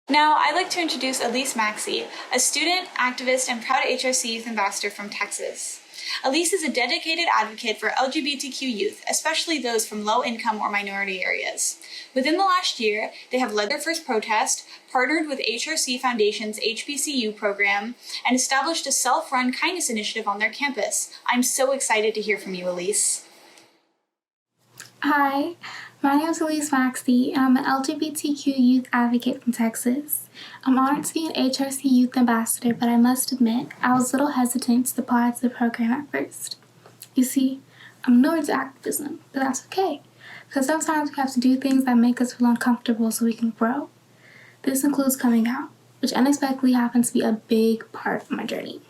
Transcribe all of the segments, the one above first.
Now, I'd like to introduce Alise Maxie, a student, activist, and proud HRC Youth Ambassador from Texas. Alise is a dedicated advocate for LGBTQ youth, especially those from low-income or minority areas. Within the last year, they have led their first protest, partnered with HRC Foundation's HBCU program, and established a self-run kindness initiative on their campus. I'm so excited to hear from you, Alise. Hi, my name is Alise Maxie, and I'm an LGBTQ youth advocate from Texas. I'm honored to be an HRC Youth Ambassador, but I must admit, I was a little hesitant to apply to the program at first. You see, I'm newer to activism, but that's okay, because sometimes we have to do things that make us feel uncomfortable so we can grow. This includes coming out, which unexpectedly happened to be a big part of my journey.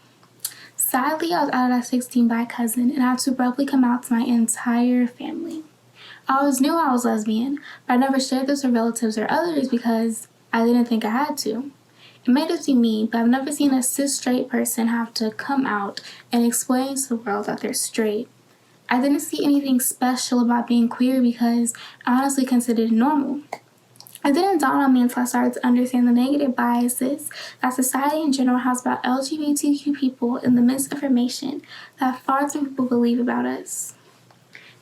Sadly, I was outed at 16 by a cousin and had to abruptly come out to my entire family. I always knew I was lesbian, but I never shared this with relatives or others because I didn't think I had to. It may just be me, but I've never seen a cis straight person have to come out and explain to the world that they're straight. I didn't see anything special about being queer because I honestly considered it normal. It didn't dawn on me until I started to understand the negative biases that society in general has about LGBTQ people and the misinformation that far too many people believe about us.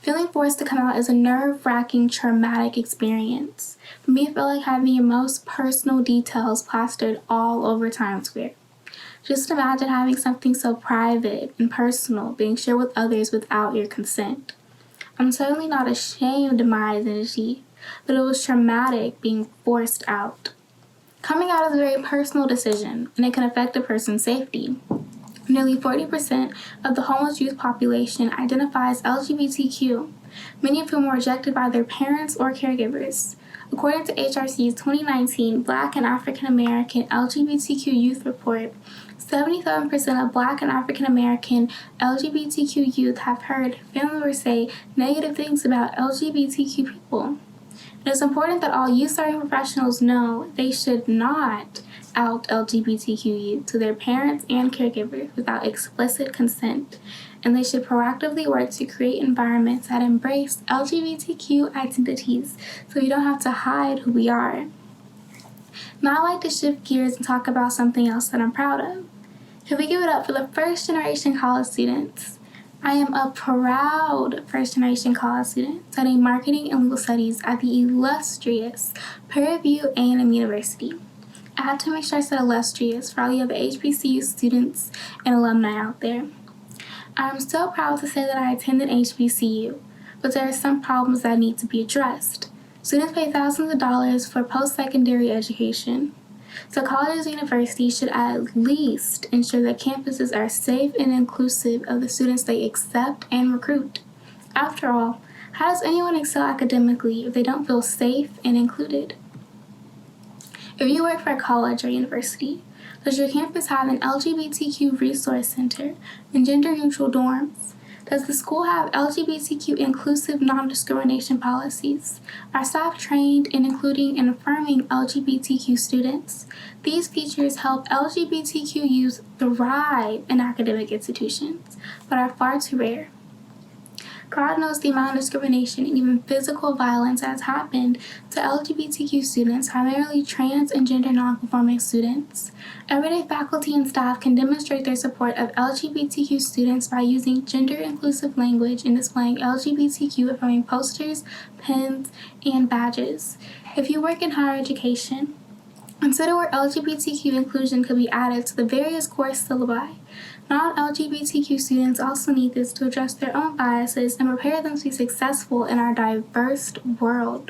Feeling forced to come out is a nerve-wracking, traumatic experience. For me, it felt like having your most personal details plastered all over Times Square. Just imagine having something so private and personal being shared with others without your consent. I'm certainly not ashamed of my identity, but it was traumatic being forced out. Coming out is a very personal decision, and it can affect a person's safety. Nearly 40% of the homeless youth population identifies LGBTQ, many of whom were rejected by their parents or caregivers. According to HRC's 2019 Black and African American LGBTQ Youth Report, 77% of Black and African American LGBTQ youth have heard family members say negative things about LGBTQ people. It is important that all youth-serving professionals know they should not out LGBTQ youth to their parents and caregivers without explicit consent, and they should proactively work to create environments that embrace LGBTQ identities so we don't have to hide who we are. Now I'd like to shift gears and talk about something else that I'm proud of. Can we give it up for the first-generation college students? I am a proud first-generation college student studying marketing and legal studies at the illustrious Prairie View A&M University. I had to make sure I said illustrious for all you other HBCU students and alumni out there. I'm so proud to say that I attended HBCU, but there are some problems that need to be addressed. Students pay thousands of dollars for post-secondary education. So colleges and universities should at least ensure that campuses are safe and inclusive of the students they accept and recruit. After all, how does anyone excel academically if they don't feel safe and included? If you work for a college or university, does your campus have an LGBTQ resource center and gender-neutral dorms? Does the school have LGBTQ inclusive non-discrimination policies? Are staff trained in including and affirming LGBTQ students? These features help LGBTQ youth thrive in academic institutions, but are far too rare. God knows the amount of discrimination and even physical violence that has happened to LGBTQ students, primarily trans and gender nonconforming students. Everyday faculty and staff can demonstrate their support of LGBTQ students by using gender-inclusive language and displaying LGBTQ affirming posters, pins, and badges. If you work in higher education, consider where LGBTQ inclusion could be added to the various course syllabi. Non-LGBTQ students also need this to address their own biases and prepare them to be successful in our diverse world.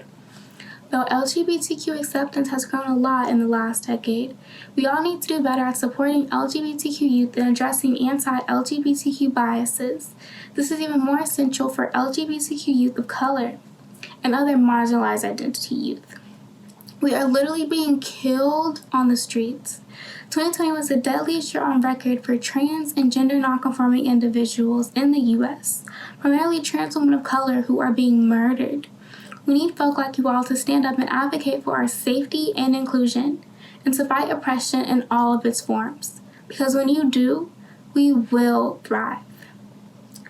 Though LGBTQ acceptance has grown a lot in the last decade, we all need to do better at supporting LGBTQ youth and addressing anti-LGBTQ biases. This is even more essential for LGBTQ youth of color and other marginalized identity youth. We are literally being killed on the streets. 2020 was the deadliest year on record for trans and gender nonconforming individuals in the U.S., primarily trans women of color who are being murdered. We need folk like you all to stand up and advocate for our safety and inclusion, and to fight oppression in all of its forms. Because when you do, we will thrive.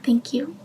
Thank you.